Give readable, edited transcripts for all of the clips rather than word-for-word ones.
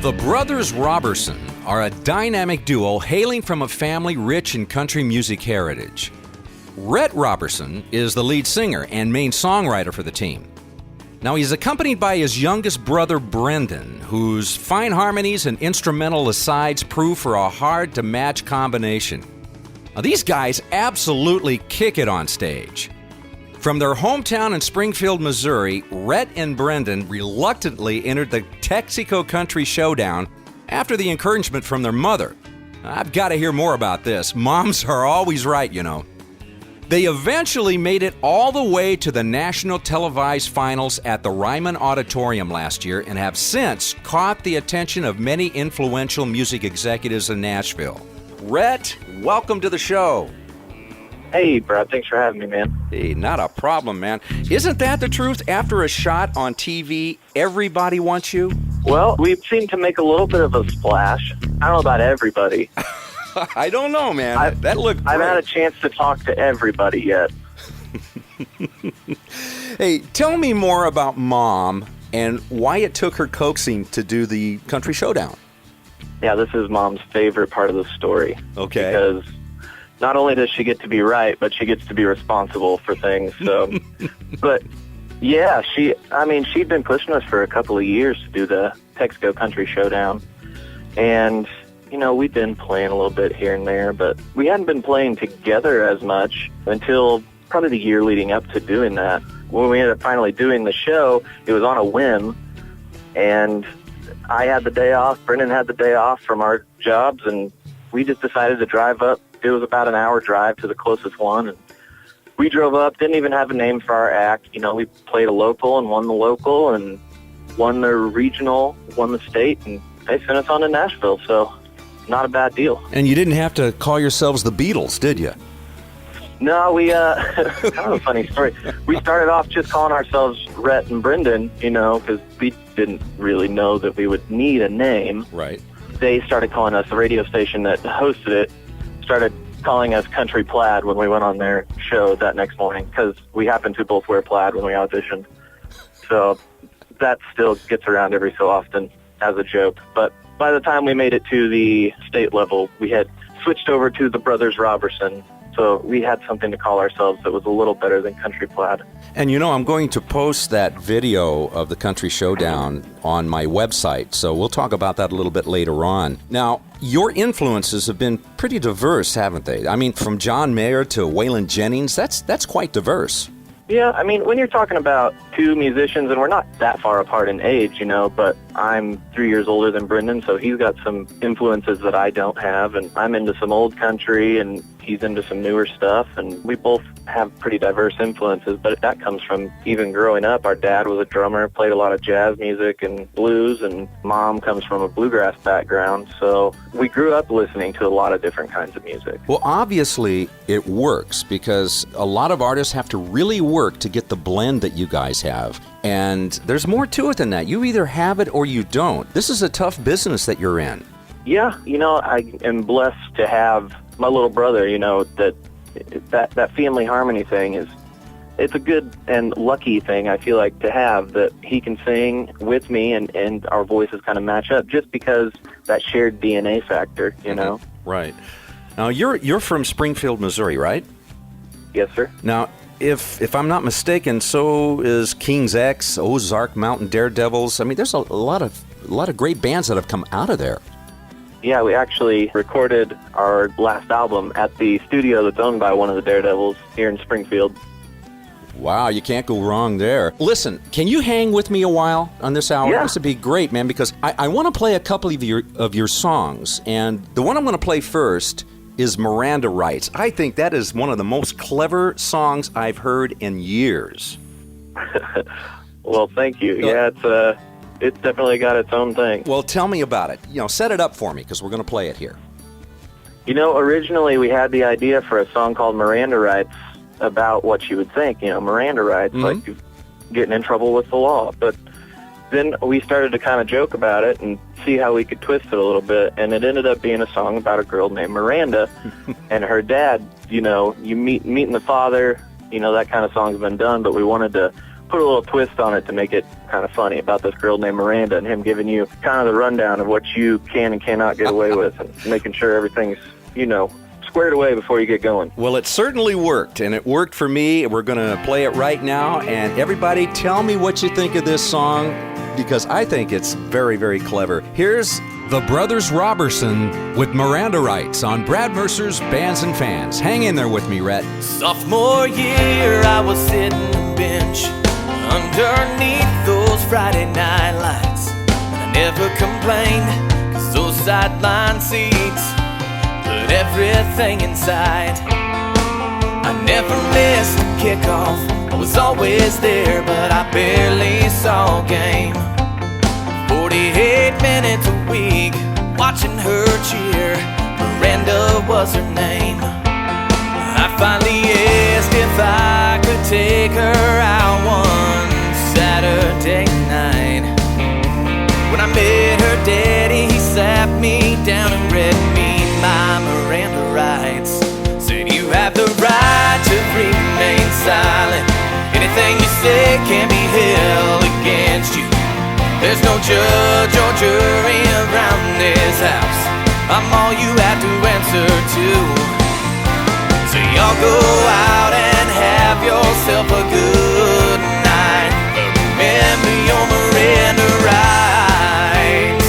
The brothers Roberson are a dynamic duo hailing from a family rich in country music heritage. Rhett Roberson is the lead singer and main songwriter for the team. Now, he's accompanied by his youngest brother, Brendan, whose fine harmonies and instrumental asides prove for a hard-to-match combination. Now, these guys absolutely kick it on stage. From their hometown in Springfield, Missouri, Rhett and Brendan reluctantly entered the Texaco Country Showdown after the encouragement from their mother. I've got to hear more about this. Moms are always right, you know. They eventually made it all the way to the national televised finals at the Ryman Auditorium last year and have since caught the attention of many influential music executives in Nashville. Rhett, welcome to the show. Hey, Brad. Thanks for having me, man. Hey, not a problem, man. Isn't that the truth? After a shot on TV, everybody wants you? Well, we seem to make a little bit of a splash. I don't know about everybody. I don't know, man. That looked great. I haven't had a chance to talk to everybody yet. Hey, tell me more about Mom and why it took her coaxing to do the Country Showdown. Yeah, this is Mom's favorite part of the story. Okay. Because not only does she get to be right, but she gets to be responsible for things. So, but yeah, she'd been pushing us for a couple of years to do the Texaco Country Showdown, and you know, we'd been playing a little bit here and there, but we hadn't been playing together as much until probably the year leading up to doing that. When we ended up finally doing the show, it was on a whim, and I had the day off, Brendan had the day off from our jobs, and we just decided to drive up. It was about an hour drive to the closest one, and we drove up, didn't even have a name for our act. You know, we played a local and won the local and won the regional, won the state, and they sent us on to Nashville, so not a bad deal. And you didn't have to call yourselves the Beatles, did you? No, we, kind of a funny story. We started off just calling ourselves Rhett and Brendan, you know, because we didn't really know that we would need a name. Right. They started calling us, the radio station that hosted it, started calling us Country Plaid when we went on their show that next morning, because we happened to both wear plaid when we auditioned. So that still gets around every so often as a joke. But by the time we made it to the state level, we had switched over to the brothers Roberson. So we had something to call ourselves that was a little better than Country Plaid. And you know, I'm going to post that video of the Country Showdown on my website, so we'll talk about that a little bit later on. Now, your influences have been pretty diverse, haven't they? I mean, from John Mayer to Waylon Jennings, that's quite diverse. Yeah, I mean, when you're talking about two musicians, and we're not that far apart in age, you know, but I'm 3 years older than Brendan, so he's got some influences that I don't have, and I'm into some old country, and he's into some newer stuff, and we both have pretty diverse influences, but that comes from even growing up. Our dad was a drummer, played a lot of jazz music and blues, and Mom comes from a bluegrass background, so we grew up listening to a lot of different kinds of music. Well, obviously, it works, because a lot of artists have to really work to get the blend that you guys have, and there's more to it than that. You either have it or you don't. This is a tough business that you're in. Yeah, you know, I am blessed to have my little brother, you know, that family harmony thing it's a good and lucky thing, I feel like, to have, that he can sing with me and our voices kind of match up just because that shared DNA factor, you know? Right. Now, you're from Springfield, Missouri, right? Yes, sir. Now, if I'm not mistaken, so is King's X, Ozark Mountain Daredevils. I mean, there's a lot of great bands that have come out of there. Yeah, we actually recorded our last album at the studio that's owned by one of the Daredevils here in Springfield. Wow, you can't go wrong there. Listen, can you hang with me a while on this hour? Yeah. This would be great, man, because I want to play a couple of your songs, and the one I'm going to play first is Miranda Writes. I think that is one of the most clever songs I've heard in years. Well, thank you. Yeah, it's definitely got its own thing. Well, tell me about it. You know, set it up for me, because we're going to play it here. You know, originally we had the idea for a song called Miranda Writes about what you would think, you know, Miranda Writes, like you're getting in trouble with the law. But then we started to kind of joke about it and see how we could twist it a little bit, and it ended up being a song about a girl named Miranda and her dad. You know, you meeting the father, you know, that kind of song's been done, but we wanted to put a little twist on it to make it kind of funny about this girl named Miranda and him giving you kind of the rundown of what you can and cannot get away with and making sure everything's, squared away before you get going. Well, it certainly worked, and it worked for me. We're going to play it right now, and everybody tell me what you think of this song, because I think it's very, very clever. Here's the Brothers Roberson with Miranda Rights on Brad Mercer's Bands and Fans. Hang in there with me, Rhett. Sophomore year, I was sitting on the bench underneath those Friday night lights. And I never complained, 'cause those sideline seats put everything inside. I never missed a kickoff, I was always there, but I barely saw a game. 48 minutes a week, watching her cheer, Miranda was her name. I finally asked if I could take her out one Saturday night. When I met her daddy, he sat me down and read me my Miranda rights. Said, you have the right to remain silent. Anything you say can be held against you. There's no judge or jury around this house. I'm all you have to answer to. So y'all go out and have yourself a good night. Remember your Miranda rights.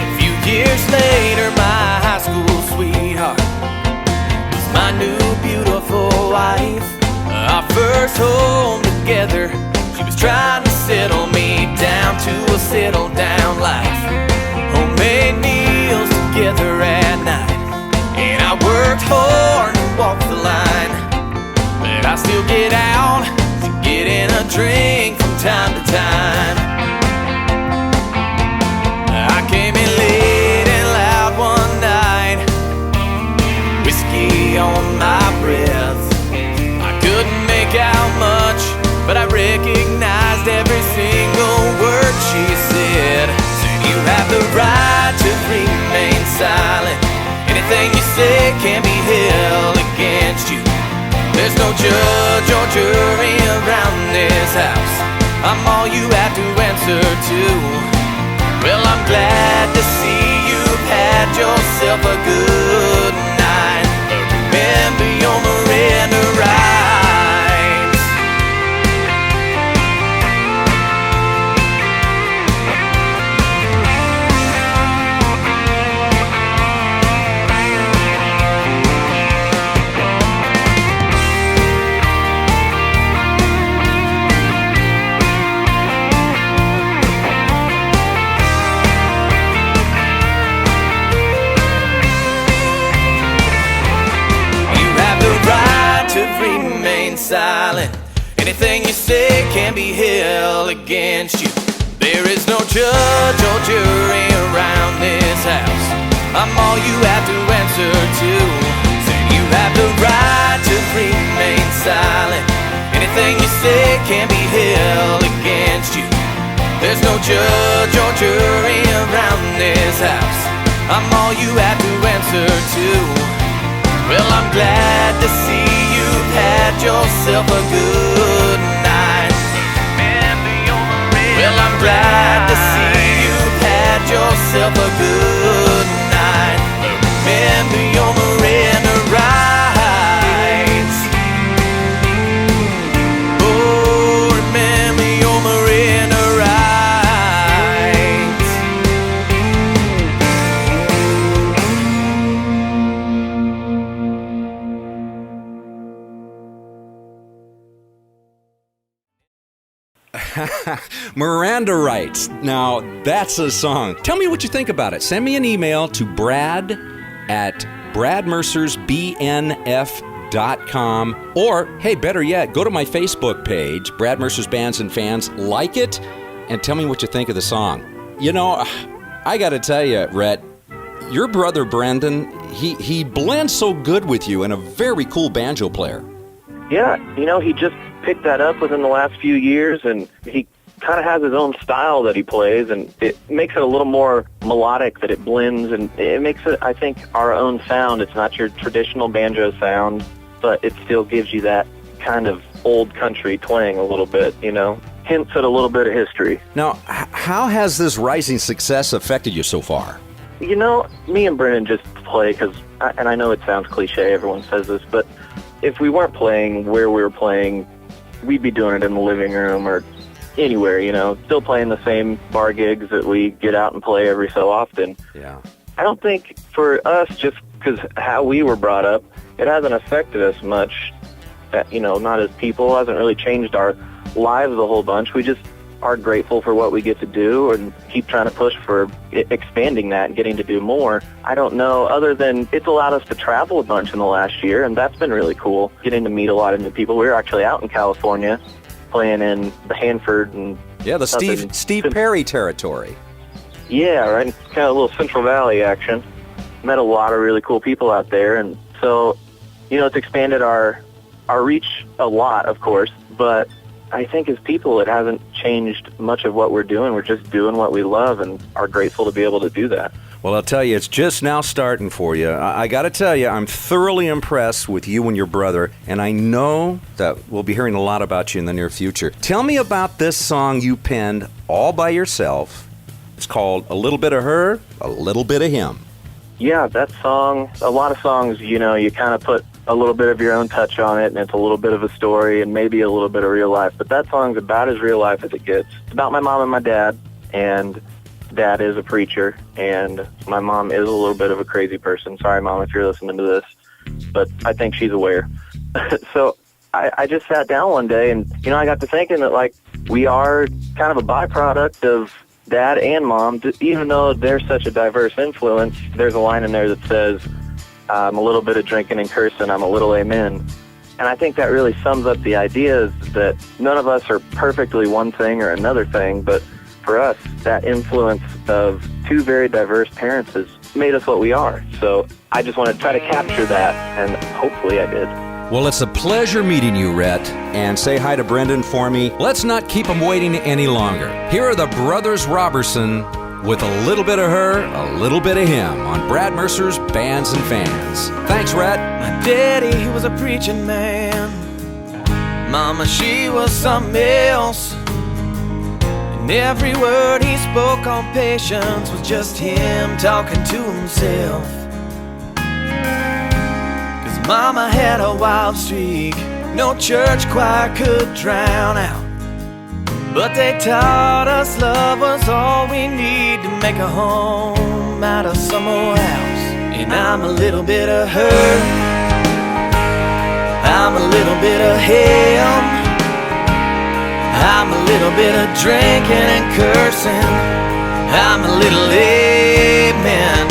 A few years later, my high school sweetheart was my new beautiful wife. Our first home together, she was trying to settle me down to a settle down life. Homemade meals together at night, and I worked hard to walk the line. But I still get out to get in a drink from time to time. I came in late and loud one night, whiskey on my breath. Couldn't make out much, but I recognized every single word she said. Said, you have the right to remain silent. Anything you say can be held against you. There's no judge or jury around this house. I'm all you have to answer to. Well, I'm glad to see you've had yourself a good night. But remember your Miranda rights. Silent. Anything you say can be held against you. There is no judge or jury around this house. I'm all you have to answer to. So you have the right to remain silent. Anything you say can be held against you. There's no judge or jury around this house. I'm all you have to answer to. Well, I'm glad to see you've had yourself a good night. Well, I'm glad to see you've had yourself a good night. Remember your Miranda rights. Oh, remember your Miranda rights. Miranda Rights. Now, that's a song. Tell me what you think about it. Send me an email to brad@bradmercersbnf.com. Or, hey, better yet, go to my Facebook page, Brad Mercer's Bands and Fans, like it, and tell me what you think of the song. You know, I got to tell you, Rhett, your brother Brendan, he blends so good with you, and a very cool banjo player. Yeah, he just picked that up within the last few years, and he kind of has his own style that he plays, and it makes it a little more melodic, that it blends, and it makes it, I think, our own sound. It's not your traditional banjo sound. but it still gives you that kind of old country twang a little bit, you know, hints at a little bit of history. Now, how has this rising success affected you so far? You know, me and Brennan just play because, and I know it sounds cliche, everyone says this, but if we weren't playing where we were playing, we'd be doing it in the living room or anywhere, you know, still playing the same bar gigs that we get out and play every so often. Yeah. I don't think for us, just because how we were brought up, it hasn't affected us much, you know, not as people, it hasn't really changed our lives a whole bunch. We just are grateful for what we get to do and keep trying to push for expanding that and getting to do more. I don't know, other than it's allowed us to travel a bunch in the last year, and that's been really cool, getting to meet a lot of new people. We were actually out in California playing in the Hanford and the Steve Perry territory. Yeah, right, kind of a little Central Valley action. Met a lot of really cool people out there, and so, you know, it's expanded our reach a lot, of course, but I think as people, it hasn't changed much of what we're doing. We're just doing what we love and are grateful to be able to do that. Well, I'll tell you, it's just now starting for you. I got to tell you, I'm thoroughly impressed with you and your brother, and I know that we'll be hearing a lot about you in the near future. Tell me about this song you penned all by yourself. It's called A Little Bit of Her, A Little Bit of Him. Yeah, that song, a lot of songs, you know, you kind of put a little bit of your own touch on it, and it's a little bit of a story and maybe a little bit of real life. But that song's about as real life as it gets. It's about my mom and my dad, and Dad is a preacher, and my mom is a little bit of a crazy person. Sorry, Mom, if you're listening to this, but I think she's aware. So I just sat down one day, and, you know, I got to thinking that, like, we are kind of a byproduct of Dad and Mom. Even though they're such a diverse influence, there's a line in there that says, I'm a little bit of drinking and cursing, I'm a little amen. And I think that really sums up the idea is that none of us are perfectly one thing or another thing, but for us, that influence of two very diverse parents has made us what we are. So I just want to try to capture that, and hopefully I did. Well, it's a pleasure meeting you, Rhett, and say hi to Brendan for me. Let's not keep him waiting any longer. Here are the Brothers Roberson with A Little Bit of Her, A Little Bit of Him on Brad Mercer's Bands and Fans. Thanks, Rhett. My daddy, he was a preaching man. Mama, she was something else. And every word he spoke on patience was just him talking to himself. 'Cause Mama had a wild streak, no church choir could drown out. But they taught us love was all we need to make a home out of some old house. And I'm a little bit of her, I'm a little bit of him, I'm a little bit of drinking and cursing, I'm a little amen.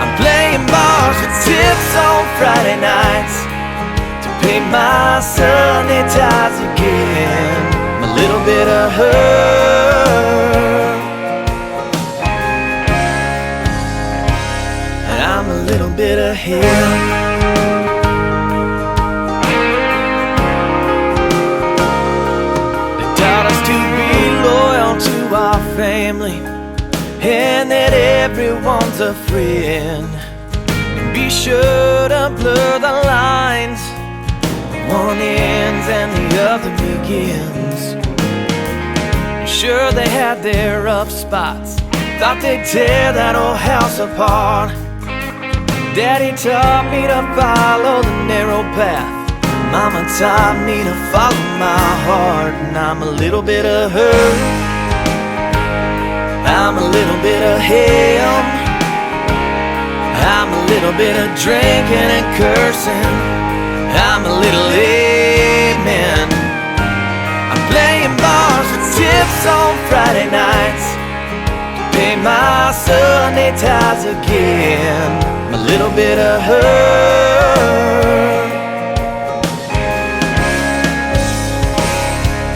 I'm playing bars with tips on Friday nights to pay my Sunday tithes again. I'm a little bit of her, and I'm a little bit of him. They taught us to be loyal to our family, and that everyone's a friend. And be sure to blur the lines, one ends and the other begins. Sure, they had their rough spots, thought they'd tear that old house apart. Daddy taught me to follow the narrow path, Mama taught me to follow my heart. And I'm a little bit of her, I'm a little bit of him, I'm a little bit of drinking and cursing, I'm a little amen. I'm playing bars with tips on Friday nights to pay my Sunday tithes again. I'm a little bit of her,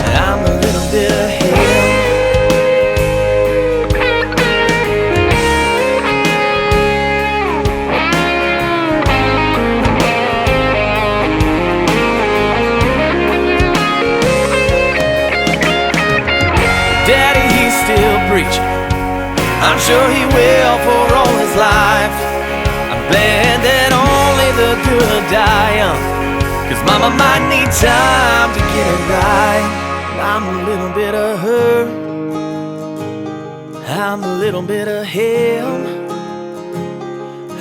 and I'm a little bit of him. Daddy, he's still preaching, I'm sure he will for all his life. I'm glad that only the good die young, 'cause mama might need time to get it right. I'm a little bit of her, I'm a little bit of him,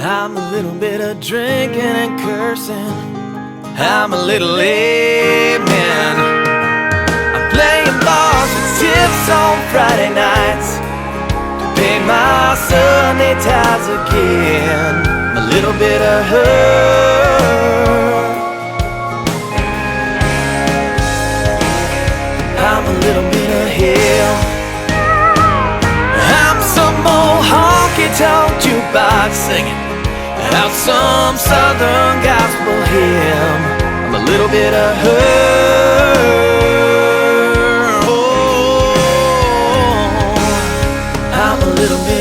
I'm a little bit of drinking and cursing, I'm a little amen. I'm playing bars with tips on Friday nights to pay my Sunday ties again. I'm a little bit of her, I'm a little bit of him. I'm some old honky-tonk jukebox singing out some southern gospel hymn. I'm a little bit of her, oh, I'm a little bit